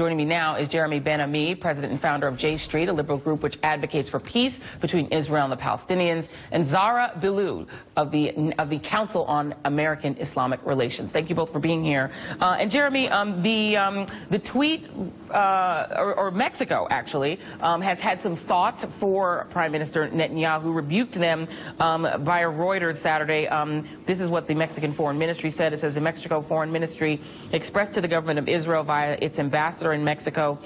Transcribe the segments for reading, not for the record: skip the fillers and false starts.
Joining me now is Jeremy Ben-Ami, president and founder of J Street, a liberal group which advocates for peace between Israel and the Palestinians, and Zahra Billoo of the Council on American-Islamic Relations. Thank you both for being here. And Jeremy, the tweet, or Mexico actually, has had some thoughts for Prime Minister Netanyahu, who rebuked them via Reuters Saturday. This is what the Mexican Foreign Ministry said. It says the Mexico Foreign Ministry expressed to the government of Israel via its ambassador in Mexico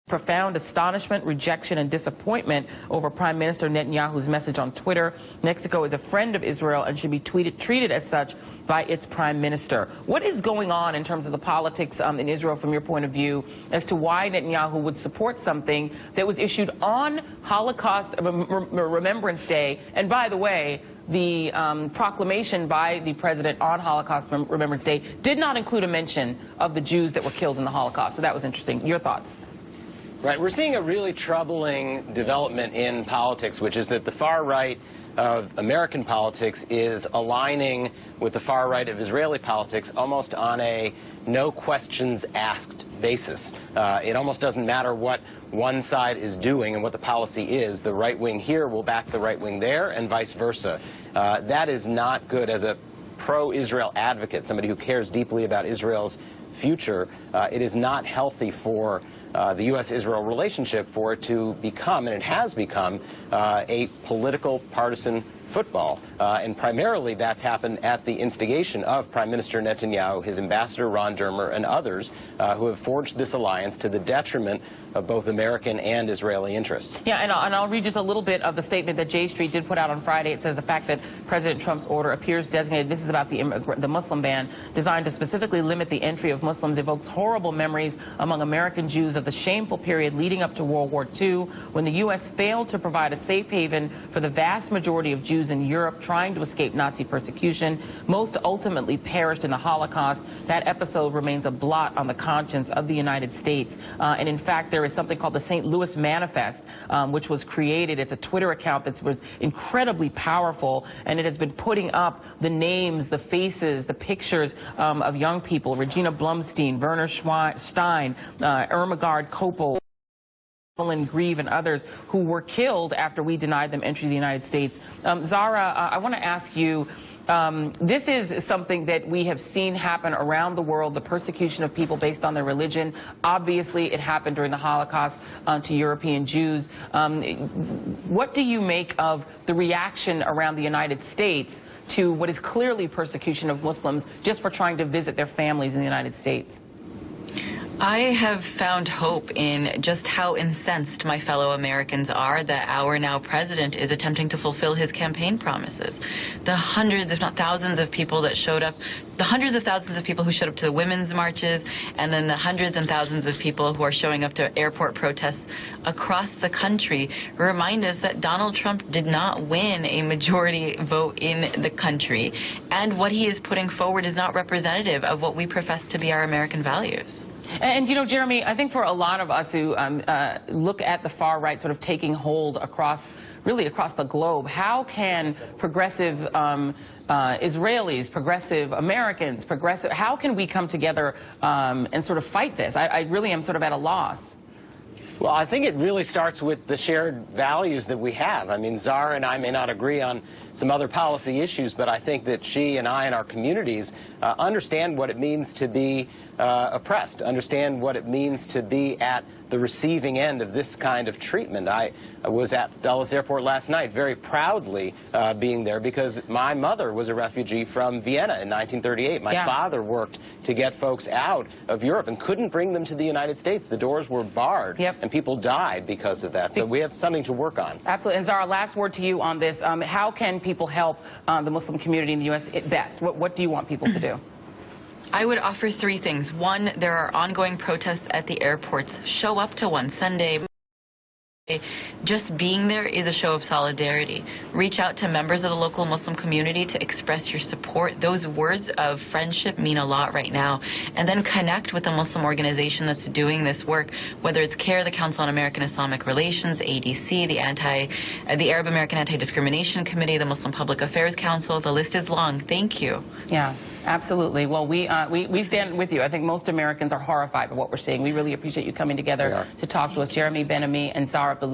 profound astonishment, rejection, and disappointment over Prime Minister Netanyahu's message on Twitter. Mexico is a friend of Israel and should be treated as such by its Prime Minister. What is going on in terms of the politics in Israel from your point of view as to why Netanyahu would support something that was issued on Holocaust Remembrance Day? And by the way, the proclamation by the president on Holocaust Remembrance Day did not include a mention of the Jews that were killed in the Holocaust. So that was interesting. Your thoughts? Right. We're seeing a really troubling development in politics, which is that the far right of American politics is aligning with the far right of Israeli politics almost on a no questions asked basis. It almost doesn't matter what one side is doing and what the policy is. The right wing here will back the right wing there and vice versa. That is not good. As a pro-Israel advocate, somebody who cares deeply about Israel's future, it is not healthy for the U.S.-Israel relationship for it to become, and it has become, a political partisan football. And primarily that's happened at the instigation of Prime Minister Netanyahu, his ambassador Ron Dermer, and others who have forged this alliance to the detriment of both American and Israeli interests. Yeah, and I'll read just a little bit of the statement that J Street did put out on Friday. It says the fact that President Trump's order appears designated, this is about the Muslim ban, designed to specifically limit the entry of Muslims, evokes horrible memories among American Jews of the shameful period leading up to World War II, when the U.S. failed to provide a safe haven for the vast majority of Jews in Europe trying to escape Nazi persecution. Most ultimately perished in the Holocaust. That episode remains a blot on the conscience of the United States. And in fact, there is something called the St. Louis Manifest, which was created. It's a Twitter account that was incredibly powerful, and it has been putting up the names, the faces, the pictures of young people, Regina Blumstein, Werner Stein, Ermengarde Koppel, Grieve, and others who were killed after we denied them entry to the United States. Zahra, I want to ask you, this is something that we have seen happen around the world, the persecution of people based on their religion. Obviously, it happened during the Holocaust to European Jews. What do you make of the reaction around the United States to what is clearly persecution of Muslims just for trying to visit their families in the United States? I have found hope in just how incensed my fellow Americans are that our now president is attempting to fulfill his campaign promises. The hundreds, if not thousands, of people that showed up, the hundreds of thousands of people who showed up to the women's marches, and then the hundreds and thousands of people who are showing up to airport protests across the country remind us that Donald Trump did not win a majority vote in the country, and what he is putting forward is not representative of what we profess to be our American values. And, you know, Jeremy, I think for a lot of us who look at the far right sort of taking hold really across the globe, how can progressive Israelis, progressive Americans, how can we come together and sort of fight this? I really am sort of at a loss. Well, I think it really starts with the shared values that we have. I mean, Zahra and I may not agree on some other policy issues, but I think that she and I and our communities understand what it means to be oppressed, understand what it means to be at the receiving end of this kind of treatment. I was at Dulles Airport last night, very proudly being there, because my mother was a refugee from Vienna in 1938. My father worked to get folks out of Europe and couldn't bring them to the United States. The doors were barred, and people died because of that. So we have something to work on. Absolutely. And Zahra, last word to you on this. How can people help the Muslim community in the U.S. best? What do you want people to do? I would offer three things. One, there are ongoing protests at the airports. Show up to one Sunday. Just being there is a show of solidarity. Reach out to members of the local Muslim community to express your support. Those words of friendship mean a lot right now. And then connect with a Muslim organization that's doing this work, whether it's CAIR, the Council on American-Islamic Relations, ADC, the Arab American Anti-Discrimination Committee, the Muslim Public Affairs Council. The list is long. Thank you. Yeah. Absolutely. Well, we stand with you. I think most Americans are horrified by what we're seeing. We really appreciate you coming together to talk to us. Jeremy Ben-Ami and Zahra Billoo.